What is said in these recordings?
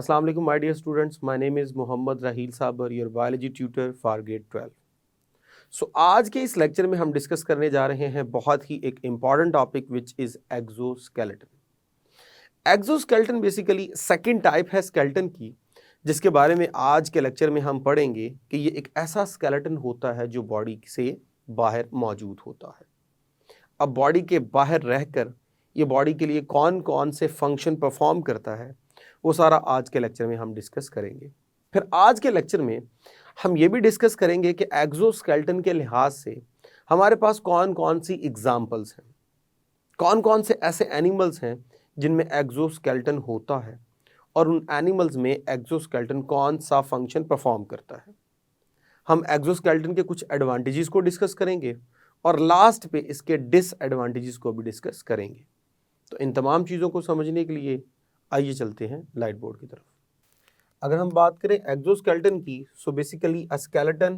Assalamu alaikum, my dear students. My name is Mohammad Raheel Sabar, your biology tutor for grade 12. So आज के इस lecture में हम discuss करने जा रहे हैं बहुत ही एक important topic which is exoskeleton. Exoskeleton basically second type है स्केलेटन की, जिसके बारे में आज के लेक्चर में हम पढ़ेंगे कि ये एक ऐसा स्केलेटन होता है जो बॉडी से बाहर मौजूद होता है। अब बॉडी के बाहर रहकर ये बॉडी के लिए कौन कौन से फंक्शन परफॉर्म करता है, वो सारा आज के लेक्चर में हम डिस्कस करेंगे। फिर आज के लेक्चर में हम ये भी डिस्कस करेंगे कि एक्सोस्केलेटन के लिहाज से हमारे पास कौन कौन सी एग्जाम्पल्स हैं, कौन कौन से ऐसे एनिमल्स हैं जिनमें एक्सोस्केलेटन होता है और उन एनिमल्स में एक्सोस्केलेटन कौन सा फंक्शन परफॉर्म करता है। हम एक्सोस्केलेटन के कुछ एडवांटेजेस को डिस्कस करेंगे और लास्ट पे इसके डिसएडवांटेजेस को भी डिस्कस करेंगे। तो इन तमाम चीज़ों को समझने के लिए आइए चलते हैं लाइट बोर्ड की तरफ। अगर हम बात करें एक्सोस्केलेटन की, so basically a skeleton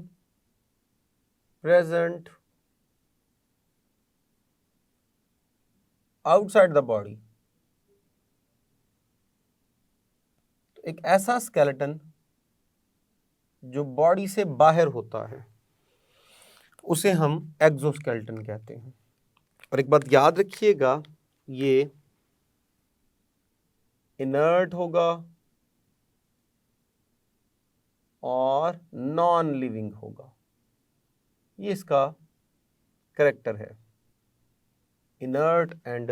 present outside the body, तो एक ऐसा स्केलेटन जो बॉडी से बाहर होता है उसे हम एक्सोस्केलेटन कहते हैं। और एक बात याद रखिएगा, ये इनर्ट होगा और नॉन लिविंग होगा। ये इसका कैरेक्टर है, इनर्ट एंड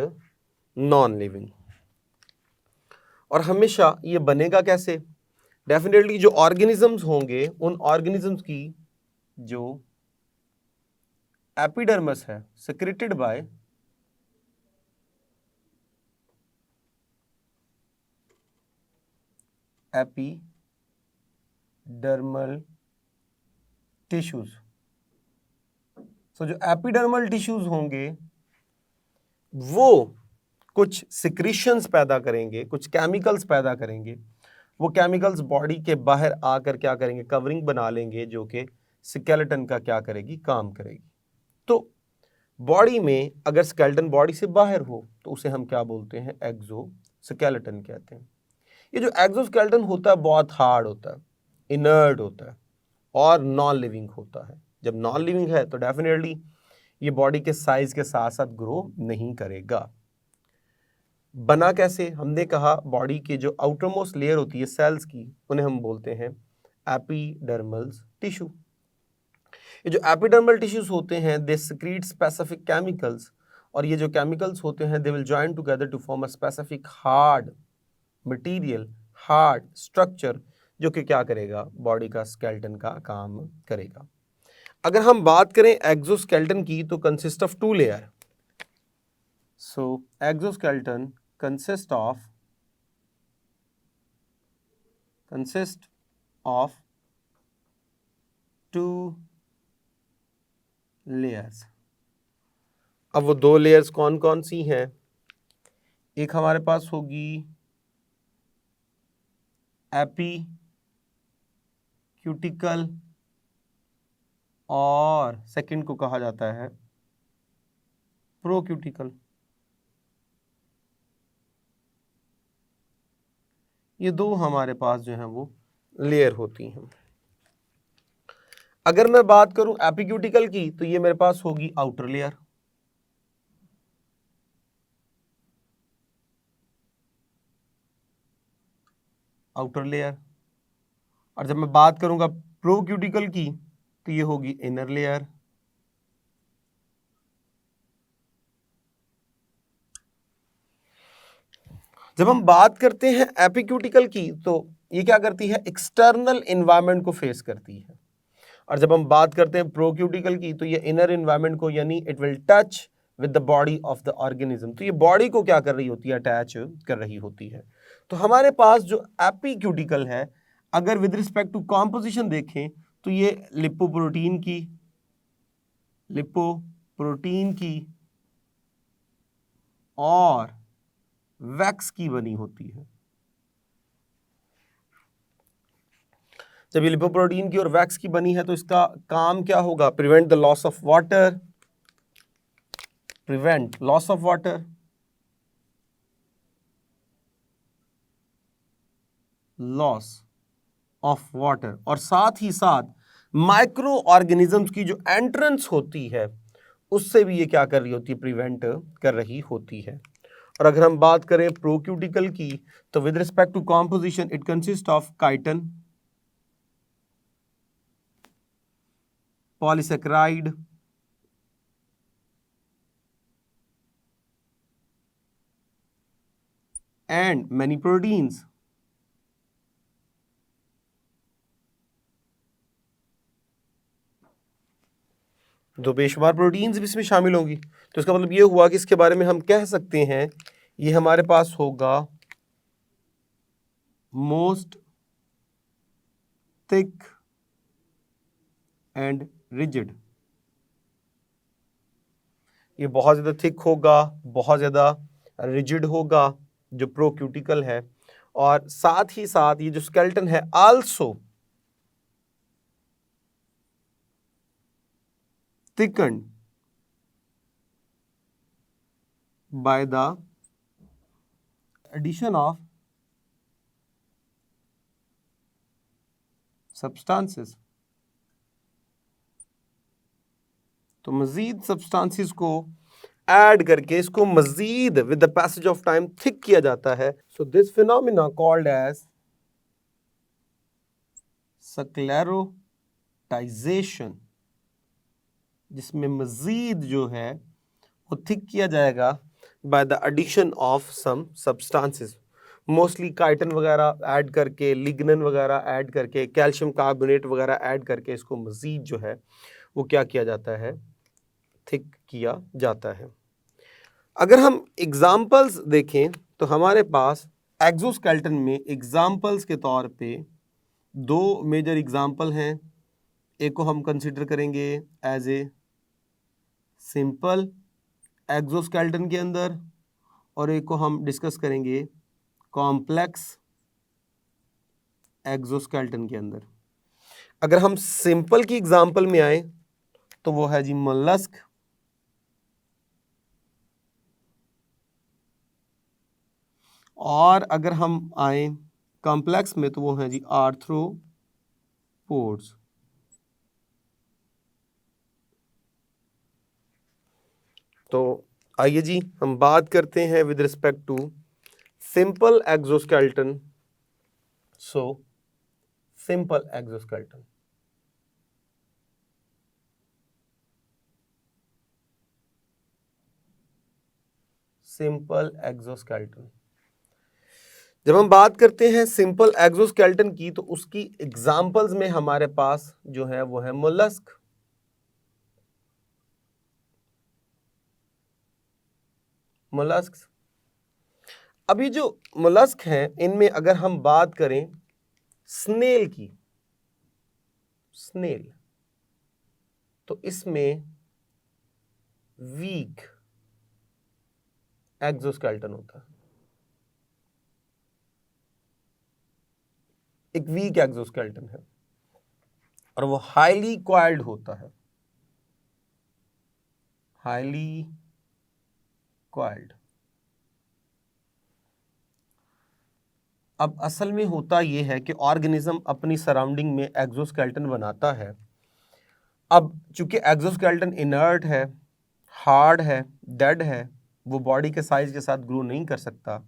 नॉन लिविंग। और हमेशा ये बनेगा कैसे? डेफिनेटली जो ऑर्गेनिजम्स होंगे उन ऑर्गेनिजम्स की जो एपिडर्मिस है सिक्रेटेड बाय एपिडर्मल टिश्यूज। सो जो एपिडर्मल टिश्यूज होंगे वो कुछ सिक्रीशंस पैदा करेंगे, कुछ केमिकल्स पैदा करेंगे। वो केमिकल्स बॉडी के बाहर आकर क्या करेंगे? कवरिंग बना लेंगे, जो कि स्केलेटन का क्या करेगी? काम करेगी। तो बॉडी में अगर स्केलेटन बॉडी से बाहर हो तो उसे हम क्या बोलते हैं? एक्सोस्केलेटन कहते हैं। ये जो एक्सोस्केलेटन होता है बहुत हार्ड होता है, इनर्ट होता है और नॉन लिविंग होता है। जब नॉन लिविंग है तो डेफिनेटली ये बॉडी के साइज के साथ साथ ग्रो नहीं करेगा। बना कैसे? हमने कहा बॉडी के जो आउटरमोस्ट लेयर होती है सेल्स की, उन्हें हम बोलते हैं एपिडर्मल टिश्यू। ये जो एपिडर्मल टिश्यूज होते हैं दे सिक्रीट स्पेसिफिक केमिकल्स, और ये जो केमिकल्स होते हैं they will join together to form a specific hard material, hard structure, जो कि क्या करेगा? बॉडी का स्केलेटन का काम करेगा। अगर हम बात करें एक्सोस्केलेटन की तो consist of two layer. So exoskeleton consist of two layers। अब वो दो लेयर्स कौन कौन सी हैं? एक हमारे पास होगी एपीक्यूटिकल और सेकंड को कहा जाता है प्रोक्यूटिकल। ये दो हमारे पास जो है वो लेयर होती हैं। अगर मैं बात करूं एपिक्यूटिकल की तो ये मेरे पास होगी आउटर लेयर, आउटर लेयर। और जब मैं बात करूंगा प्रोक्यूटिकल की तो ये होगी इनर लेयर। जब हम बात करते हैं एपिक्यूटिकल की तो ये क्या करती है? एक्सटर्नल एनवायरनमेंट को फेस करती है। और जब हम बात करते हैं प्रोक्यूटिकल की तो ये इनर एनवायरनमेंट को, यानी it will touch with the body of the organism. तो ये बॉडी को क्या कर रही होती है? अटैच कर रही होती है। तो हमारे पास जो एपिक्यूटिकल है, अगर विद रिस्पेक्ट टू कॉम्पोजिशन देखें तो ये लिपोप्रोटीन की और वैक्स की बनी होती है। जब ये लिपोप्रोटीन की और वैक्स की बनी है तो इसका काम क्या होगा? Prevent the loss of water, prevent loss of water, loss of water, और साथ ही साथ माइक्रो ऑर्गेनिजम्स की जो एंट्रेंस होती है उससे भी ये क्या कर रही होती है, प्रिवेंट कर रही होती है। और अगर हम बात करें प्रोक्यूटिकल की, तो with respect to composition it consist of chitin, polysaccharide, and many proteins. दो बेशुमार प्रोटीन्स भी इसमें शामिल होंगी। तो इसका मतलब ये हुआ कि इसके बारे में हम कह सकते हैं ये हमारे पास होगा मोस्ट थिक एंड रिजिड। ये बहुत ज्यादा थिक होगा, बहुत ज्यादा रिजिड होगा जो प्रोक्यूटिकल है, और साथ ही साथ ये जो स्केलेटन है also thickened by the addition of substances। तो मजीद सब्सटेंसेस को ऐड करके इसको मजीद with the passage of time thick किया जाता है। So this phenomena called as sclerotization, जिसमें मजीद जो है वो थिक किया जाएगा by the addition of some substances, mostly chitin वगैरह ऐड करके, लिग्नन वगैरह ऐड करके, कैल्शियम कार्बोनेट वगैरह ऐड करके इसको मजीद जो है वो क्या किया जाता है, थिक किया जाता है। अगर हम एग्जाम्पल्स देखें तो हमारे पास एक्सोस्केलेटन में एग्जाम्पल्स के तौर पे दो मेजर एग्जाम्पल हैं। एक को हम कंसिडर करेंगे एज ए सिंपल एक्सोस्केलेटन के अंदर, और एक को हम डिस्कस करेंगे कॉम्प्लेक्स एक्सोस्केलेटन के अंदर। अगर हम सिंपल की एग्जाम्पल में आए तो वो है जी मोलस्क, और अगर हम आए कॉम्प्लेक्स में तो वो है जी आर्थ्रोपोड्स। तो आइए जी हम बात करते हैं with respect to simple exoskeleton. So simple exoskeleton, simple exoskeleton, जब हम बात करते हैं सिंपल एक्सोस्केलेटन की तो उसकी एग्जाम्पल्स में हमारे पास जो है वो है मोलस्क। मोलस्क, अभी जो मोलस्क हैं इनमें अगर हम बात करें स्नेल की, स्नेल, तो इसमें वीक एक्सोस्केलेटन होता है, एक वीक एक्सोस्केलेटन है, और वो हाईली कॉइल्ड होता है, हाईली कॉइल्ड। अब असल में होता यह है कि ऑर्गेनिज्म अपनी सराउंडिंग में एक्सोस्केलेटन बनाता है। अब चूंकि एक्सोस्केलेटन इनर्ट है, हार्ड है, डेड है, वो बॉडी के साइज के साथ ग्रो नहीं कर सकता,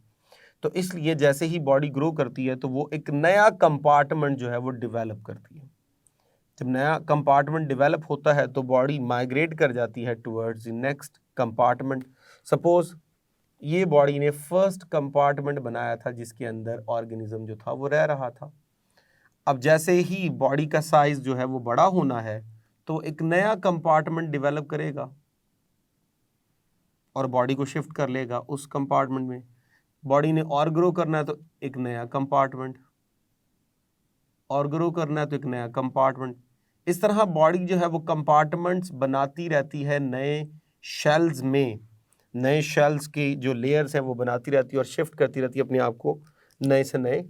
तो इसलिए जैसे ही बॉडी ग्रो करती है तो वो एक नया कंपार्टमेंट जो है वो डेवलप करती है। जब नया कंपार्टमेंट डेवलप होता है तो बॉडी माइग्रेट कर जाती है towards the next compartment. Suppose ये बॉडी ने फर्स्ट कंपार्टमेंट बनाया था जिसके अंदर ऑर्गेनिज्म जो था वो रह रहा था। अब जैसे ही बॉडी का साइज जो है वो बड़ा होना है तो एक नया कंपार्टमेंट डेवलप करेगा और बॉडी को शिफ्ट कर लेगा उस कंपार्टमेंट में। बॉडी ने और ग्रो करना है तो एक नया कंपार्टमेंट, और ग्रो करना है तो एक नया कंपार्टमेंट। इस तरह बॉडी जो है वो कंपार्टमेंट्स बनाती रहती है नए शेल्स में, नए शेल्स की जो लेयर्स हैं वो बनाती रहती है और शिफ्ट करती रहती है अपने आप को नए से नए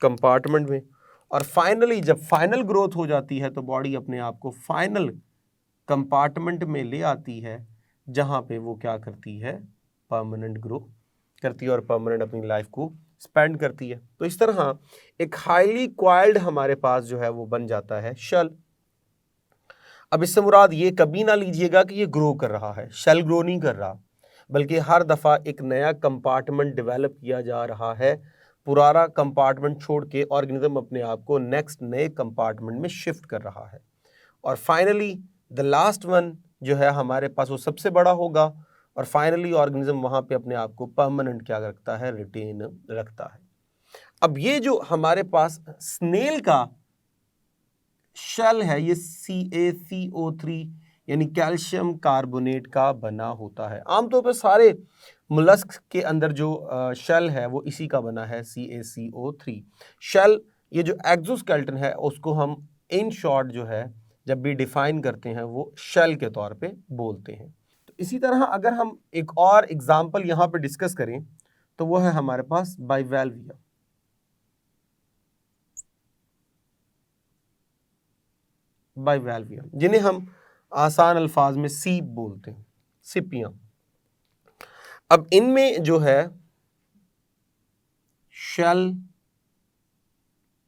कंपार्टमेंट में। और फाइनली जब फाइनल ग्रोथ हो जाती है तो बॉडी अपने आप को फाइनल कंपार्टमेंट में ले आती है जहाँ पे वो क्या करती है, परमानेंट ग्रो करती है और परमानेंट अपनी लाइफ को स्पेंड करती है। तो इस तरह एक हाईली क्वाइल्ड हमारे पास जो है वो बन जाता है शेल। अब इससे मुराद ये कभी ना लीजिएगा कि ये ग्रो कर रहा है, शेल ग्रो नहीं कर रहा, बल्कि हर दफ़ा एक नया कंपार्टमेंट डेवलप किया जा रहा है। पुराना कंपार्टमेंट छोड़ के ऑर्गेनिज्म अपने आप को नेक्स्ट नए कंपार्टमेंट में शिफ्ट कर रहा है। और फाइनली द लास्ट वन जो है हमारे पास वो सबसे बड़ा होगा, और फाइनली ऑर्गेनिज्म वहाँ पे अपने आप को परमानेंट क्या रखता है, रिटेन रखता है। अब ये जो हमारे पास स्नेल का शेल है ये CaCO3 यानी कैल्शियम कार्बोनेट का बना होता है। आमतौर पर सारे मोलस्क के अंदर जो शेल है वो इसी का बना है, CaCO3 शेल। ये जो एक्सोस्केलेटन है उसको हम इन शॉर्ट जो है जब भी डिफाइन करते हैं वो शेल के तौर पे बोलते हैं। तो इसी तरह अगर हम एक और एग्जांपल यहाँ पे डिस्कस करें तो वो है हमारे पास बाइवेल्विया। बाइवेल्विया जिन्हें हम आसान अल्फाज में सीप बोलते हैं, सिपियां। अब इनमें जो है शेल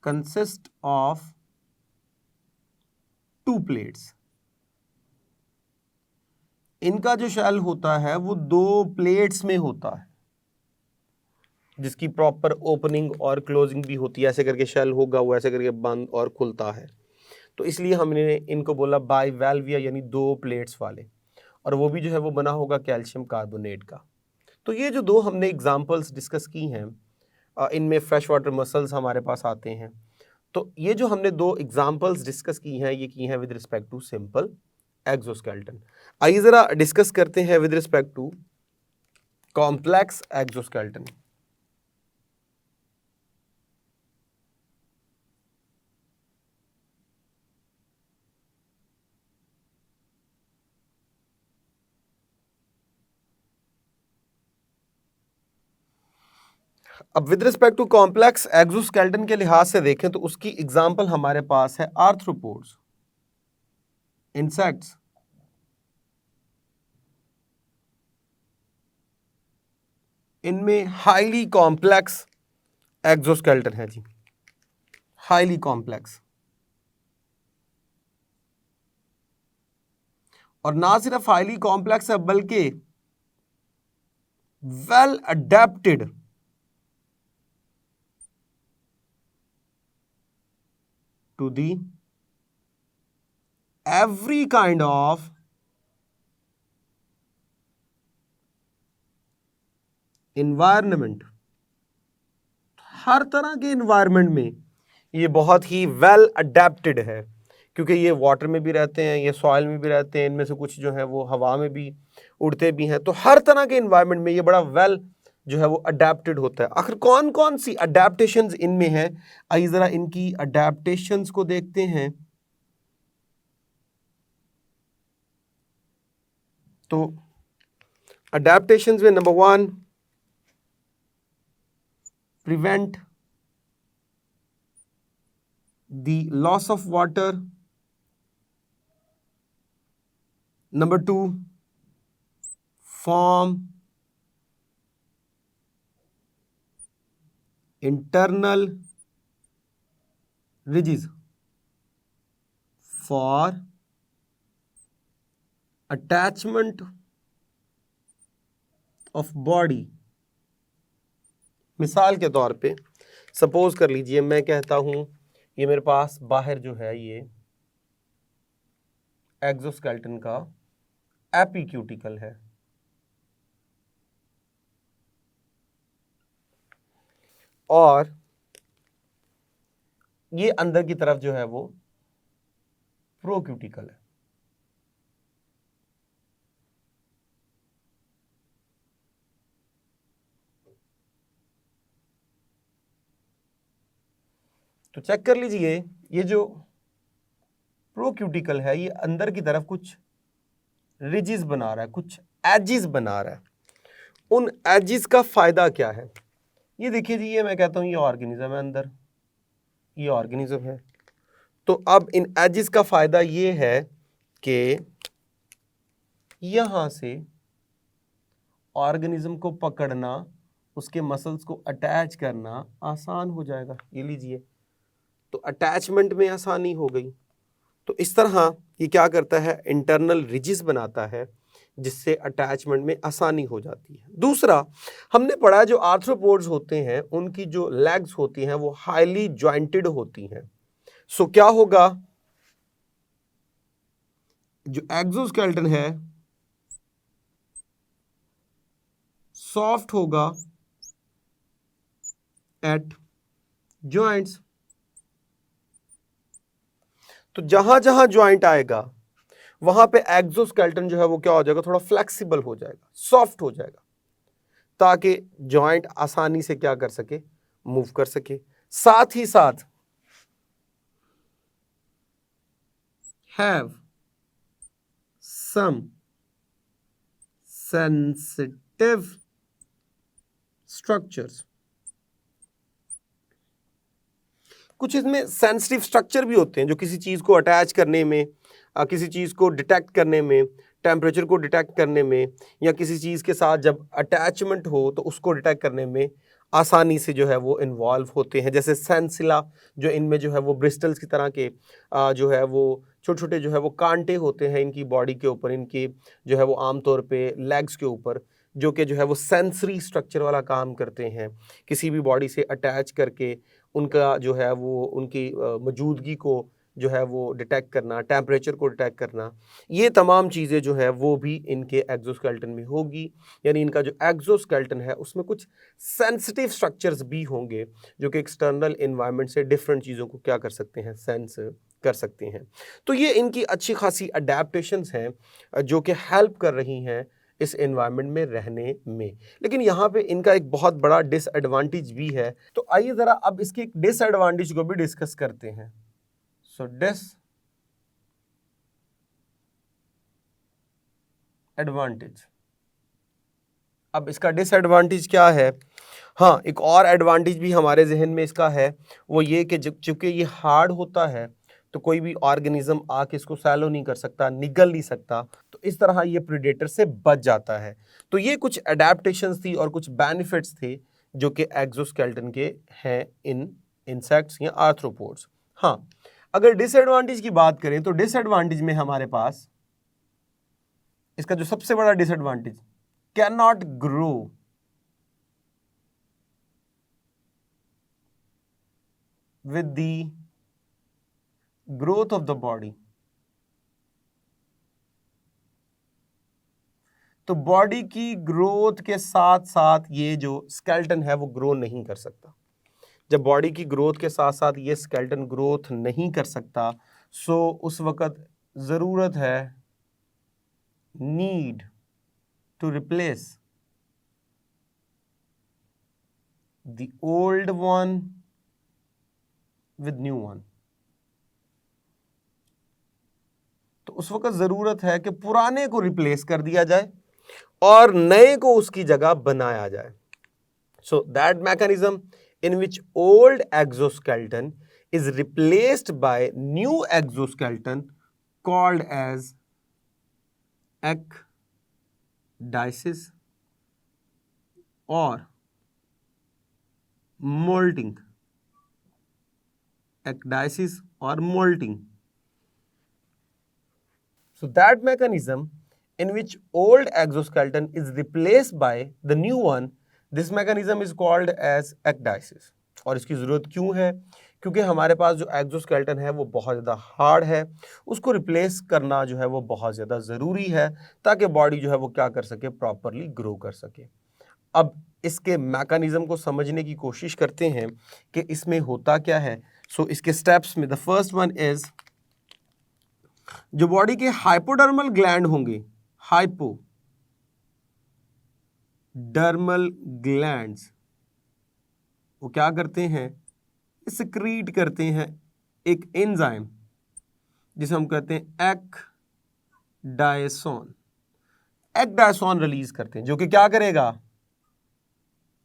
कंसिस्ट ऑफ 2 प्लेट्स। इनका जो शेल होता है वो 2 प्लेट्स में होता है, जिसकी प्रॉपर ओपनिंग और क्लोजिंग भी होती है। ऐसे करके शेल होगा, वो ऐसे करके बंद और खुलता है। तो इसलिए हमने इनको बोला बाइवेल्विया यानी 2 प्लेट्स वाले, और वो भी जो है वो बना होगा कैल्शियम कार्बोनेट का। तो ये जो 2 हमने एग्जांपल्स डिस्कस की हैं, इनमें फ्रेश वाटर मसल्स हमारे पास आते हैं। तो ये जो हमने 2 एग्जांपल्स डिस्कस की हैं, ये की हैं with respect to simple exoskeleton. आइए जरा डिस्कस करते हैं with respect to complex exoskeleton. अब with respect to complex exoskeleton के लिहाज से देखें तो उसकी एग्जांपल हमारे पास है आर्थ्रोपोड्स, इंसेक्ट्स, इनमें हाईली कॉम्प्लेक्स एक्सोस्केलेटन है जी, हाईली कॉम्प्लेक्स। और ना सिर्फ हाईली कॉम्प्लेक्स है बल्कि well adapted to the every kind of environment। हर तरह के environment में ये बहुत ही वेल अडेप्टेड है, क्योंकि ये वाटर में भी रहते हैं, ये सॉइल में भी रहते हैं, इनमें से कुछ जो है वो हवा में भी उड़ते भी हैं। तो हर तरह के environment में ये बड़ा वेल जो है वो अडेप्टेड होता है। आखिर कौन कौन सी अडेप्टेशंस इनमें हैं, आइए जरा इनकी अडेप्टेशंस को देखते हैं। तो अडेप्टेशंस में number 1, prevent the loss of water. Number 2, form internal ridges for attachment of body। मिसाल के तौर पे सपोज कर लीजिए मैं कहता हूं ये मेरे पास बाहर जो है ये एक्सोस्केलेटन का एपिक्यूटिकल है, और ये अंदर की तरफ जो है वो प्रोक्यूटिकल है। तो चेक कर लीजिए ये जो प्रोक्यूटिकल है ये अंदर की तरफ कुछ रिजिस बना रहा है, कुछ एजिस बना रहा है। उन एजिस का फायदा क्या है? ये देखिए जी, ये मैं कहता हूं ये ऑर्गेनिज्म है, अंदर ये ऑर्गेनिज्म है। तो अब इन एजिस का फायदा ये है कि यहां से ऑर्गेनिज्म को पकड़ना उसके मसल्स को अटैच करना आसान हो जाएगा। ये लीजिए, तो अटैचमेंट में आसानी हो गई। तो इस तरह ये क्या करता है, इंटरनल रिजिस बनाता है, जिससे अटैचमेंट में आसानी हो जाती है। दूसरा, हमने पढ़ा जो आर्थ्रोपोड्स होते हैं उनकी जो लेग्स होती हैं वो हाईली जॉइंटेड होती हैं। सो क्या होगा, जो एक्सोस्केलेटन है सॉफ्ट होगा एट जॉइंट्स। तो जहां जहां जॉइंट आएगा वहां पे एक्सोस्केलेटन जो है वो क्या हो जाएगा, थोड़ा फ्लेक्सिबल हो जाएगा, सॉफ्ट हो जाएगा, ताकि जॉइंट आसानी से क्या कर सके, मूव कर सके। साथ ही साथ हैव सम सेंसिटिव स्ट्रक्चर्स। कुछ इसमें सेंसिटिव स्ट्रक्चर भी होते हैं जो किसी चीज को अटैच करने में, किसी चीज को डिटेक्ट करने में, टेम्परेचर को डिटेक्ट करने में, या किसी चीज के साथ जब अटैचमेंट हो तो उसको डिटेक्ट करने में आसानी से जो है वो इन्वॉल्व होते हैं। जैसे सेंसिला, जो इनमें जो है वो ब्रिस्टल्स की तरह के जो है वो छोटे छोटे जो है वो कांटे होते हैं इनकी बॉडी के ऊपर, इनके जो है वो आमतौर पे लेग्स के ऊपर, जो कि जो है वो सेंसरी स्ट्रक्चर वाला काम करते हैं, किसी भी बॉडी से अटैच करके उनका जो है वो उनकी मौजूदगी को जो है वो डिटेक्ट करना, टेम्परेचर को डिटेक्ट करना, ये तमाम चीज़ें जो है वो भी इनके एक्सोस्केलेटन में होगी। यानी इनका जो एक्सोस्केलेटन है उसमें कुछ सेंसिटिव स्ट्रक्चर्स भी होंगे जो कि एक्सटर्नल एनवायरनमेंट से डिफरेंट चीज़ों को क्या कर सकते हैं, सेंस कर सकते हैं। तो ये इनकी अच्छी खासी अडेप्टेशंस हैं जो कि हेल्प कर रही हैं इस एनवायरनमेंट में रहने में। लेकिन यहाँ पे इनका एक बहुत बड़ा डिसएडवांटेज भी है। तो आइए ज़रा अब इसके एक डिसएडवांटेज को भी डिस्कस करते हैं। सो डिसएडवांटेज, अब इसका डिसएडवांटेज क्या है? हाँ, एक और एडवांटेज भी हमारे जहन में इसका है, वो ये कि चूंकि ये हार्ड होता है तो कोई भी ऑर्गेनिज्म आके इसको सैलो नहीं कर सकता, निगल नहीं सकता, तो इस तरह ये प्रेडेटर से बच जाता है। तो ये कुछ अडेप्टेशंस थी और कुछ बेनिफिट्स थे जो कि एक्सोस्केलेटन के हैं इन इंसेक्ट्स या आर्थ्रोपोड्स। हाँ, अगर डिसएडवांटेज की बात करें तो डिसएडवांटेज में हमारे पास इसका जो सबसे बड़ा disadvantage, can not grow with the growth of the body। तो बॉडी की ग्रोथ के साथ साथ ये जो स्केलेटन है वो ग्रो नहीं कर सकता। जब बॉडी की ग्रोथ के साथ साथ ये स्केलेटन ग्रोथ नहीं कर सकता, सो उस वक्त जरूरत है, need to replace the old one with new one. तो उस वक्त जरूरत है कि पुराने को रिप्लेस कर दिया जाए और नए को उसकी जगह बनाया जाए। So that mechanism in which old exoskeleton is replaced by new exoskeleton called as ekdysis or molting। ekdysis or molting। So that mechanism in which old exoskeleton is replaced by the new one, this mechanism is called as ekdysis। और इसकी जरूरत क्यों है? क्योंकि हमारे पास जो exoskeleton है वो बहुत ज़्यादा हार्ड है, उसको रिप्लेस करना जो है वो बहुत ज़्यादा ज़रूरी है ताकि बॉडी जो है वो क्या कर सके, प्रॉपरली ग्रो कर सके। अब इसके मैकेनिज्म को समझने की कोशिश करते हैं कि इसमें होता क्या है। सो इसके स्टेप्स में द फर्स्ट वन इज, जो बॉडी के हाइपोडर्मल ग्लैंड होंगे, हाइपोडर्मल ग्लैंड्स, वो क्या करते हैं, सिक्रीट करते हैं एक एंजाइम जिसे हम कहते हैं एक्डायसोन। एक्डायसोन रिलीज करते हैं जो कि क्या करेगा,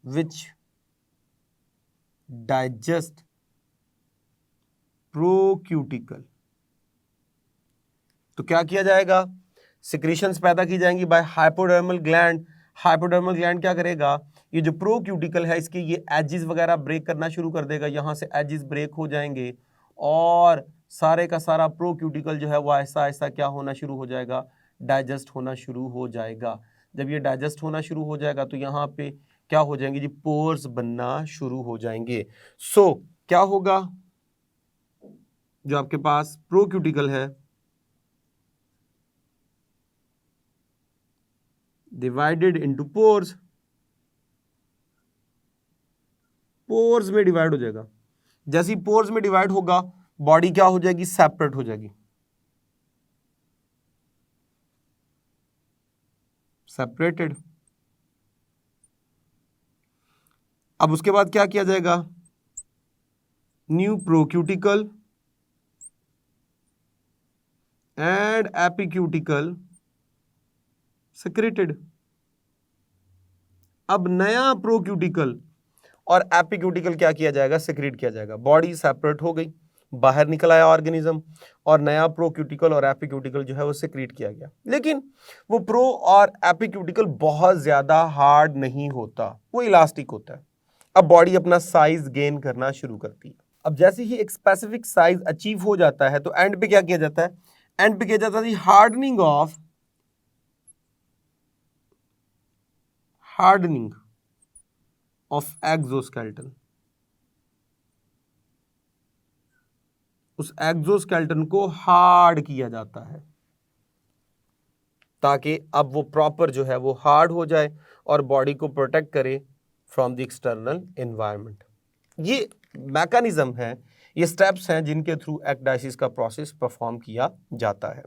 विच डाइजेस्ट प्रोक्यूटिकल। तो क्या किया जाएगा, सिक्रीशंस पैदा की जाएंगी by hypodermal gland. Hypodermal gland क्या करेगा, ये जो प्रो क्यूटिकल है इसके ये एजेस वगैरह ब्रेक करना शुरू कर देगा, यहाँ से एजेस ब्रेक हो जाएंगे और सारे का सारा प्रो क्यूटिकल जो है वो ऐसा ऐसा क्या होना शुरू हो जाएगा, डाइजेस्ट होना शुरू हो जाएगा। जब ये डाइजेस्ट होना शुरू हो जाएगा तो यहाँ पे क्या हो जाएंगे जी, पोर्स बनना शुरू हो जाएंगे। सो क्या होगा, जो आपके पास प्रो क्यूटिकल है डिवाइडेड इनटू पोर्स, पोर्स में डिवाइड हो जाएगा। जैसे ही पोर्स में डिवाइड होगा बॉडी क्या हो जाएगी, सेपरेट हो जाएगी, सेपरेटेड। अब उसके बाद क्या किया जाएगा, न्यू प्रोक्यूटिकल एंड एपिक्यूटिकल सेक्रेटेड। अब नया प्रोक्यूटिकल और एपिक्यूटिकल क्या किया जाएगा, सेक्रेट किया जाएगा। बॉडी सेपरेट हो गई, बाहर निकल आया ऑर्गेनिज्म और नया प्रोक्यूटिकल और एपिक्यूटिकल जो है वो सेक्रेट किया गया। लेकिन वो प्रो और एपिक्यूटिकल बहुत ज्यादा हार्ड नहीं होता, वो इलास्टिक होता है। अब बॉडी अपना साइज गेन करना शुरू करती है। अब जैसे ही एक स्पेसिफिक साइज अचीव हो जाता है तो एंड पे क्या किया जाता है, एंड पे किया जाता है हार्डनिंग ऑफ एक्सोस्केलेटन। उस एक्सोस्केलेटन को हार्ड किया जाता है ताकि अब वो प्रॉपर जो है वो हार्ड हो जाए और बॉडी को प्रोटेक्ट करे फ्रॉम द एक्सटर्नल एनवायरनमेंट। ये मैकेनिज्म है, ये स्टेप्स हैं जिनके थ्रू एक्डाइसिस का प्रोसेस परफॉर्म किया जाता है।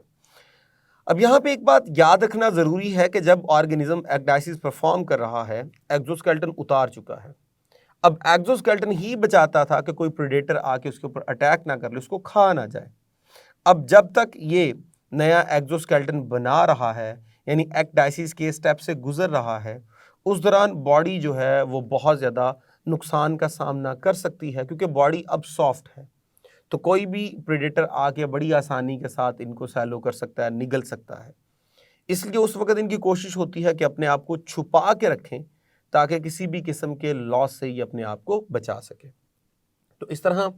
अब यहाँ पे एक बात याद रखना जरूरी है कि जब ऑर्गेनिज्म एक्डाइसिस परफॉर्म कर रहा है, एक्सोस्केलेटन उतार चुका है। अब एक्सोस्केलेटन ही बचाता था कि कोई प्रेडेटर आके उसके ऊपर अटैक ना कर ले, उसको खा ना जाए। अब जब तक ये नया एक्सोस्केलेटन बना रहा है, यानी एक्डाइसिस के स्टेप से गुजर रहा है, उस दौरान बॉडी जो है वो बहुत ज़्यादा नुकसान का सामना कर सकती है, क्योंकि बॉडी अब सॉफ्ट है। तो कोई भी प्रेडेटर आके बड़ी आसानी के साथ इनको सैलो कर सकता है, निगल सकता है। इसलिए उस वक्त इनकी कोशिश होती है कि अपने आप को छुपा के रखें ताकि किसी भी किस्म के लॉस से ये अपने आप को बचा सके। तो इस तरह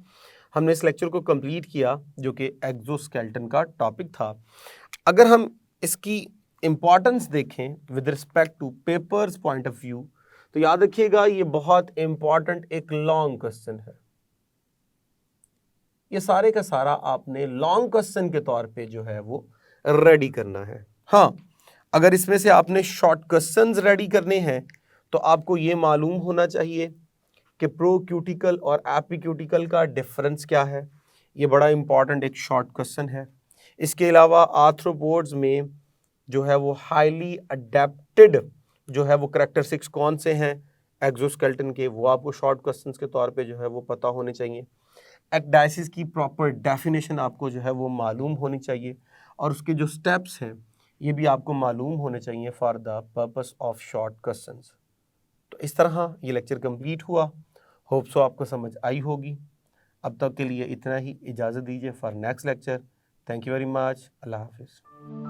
हमने इस लेक्चर को कंप्लीट किया जो कि एक्सोस्केलेटन का टॉपिक था। अगर हम इसकी इंपॉर्टेंस देखें with respect two papers point of view, तो याद रखिएगा ये बहुत इंपॉर्टेंट एक लॉन्ग क्वेश्चन है। ये सारे का सारा आपने लॉन्ग क्वेश्चन के तौर पे जो है वो रेडी करना है। हाँ, अगर इसमें से आपने शॉर्ट क्वेश्चंस रेडी करने हैं तो आपको ये मालूम होना चाहिए कि प्रोक्यूटिकल और एपिक्यूटिकल का डिफरेंस क्या है। ये बड़ा इंपॉर्टेंट एक शॉर्ट क्वेश्चन है। इसके अलावा आर्थ्रोपोड्स में जो है वो हाईली अडेप्टेड जो है वो करैक्टरिस्टिक्स कौन से हैं एक्सोस्केलेटन के, वो आपको शॉर्ट क्वेश्चंस के तौर पे जो है वो पता होने चाहिए। एक्डाइसिस की प्रॉपर डेफिनेशन आपको जो है वो मालूम होनी चाहिए और उसके जो स्टेप्स हैं ये भी आपको मालूम होने चाहिए for the purpose of short questions. तो इस तरह ये लेक्चर कंप्लीट हुआ। होप सो आपको समझ आई होगी। अब तक के लिए इतना ही, इजाज़त दीजिए for next lecture. Thank you very much. अल्लाह हाफिज़।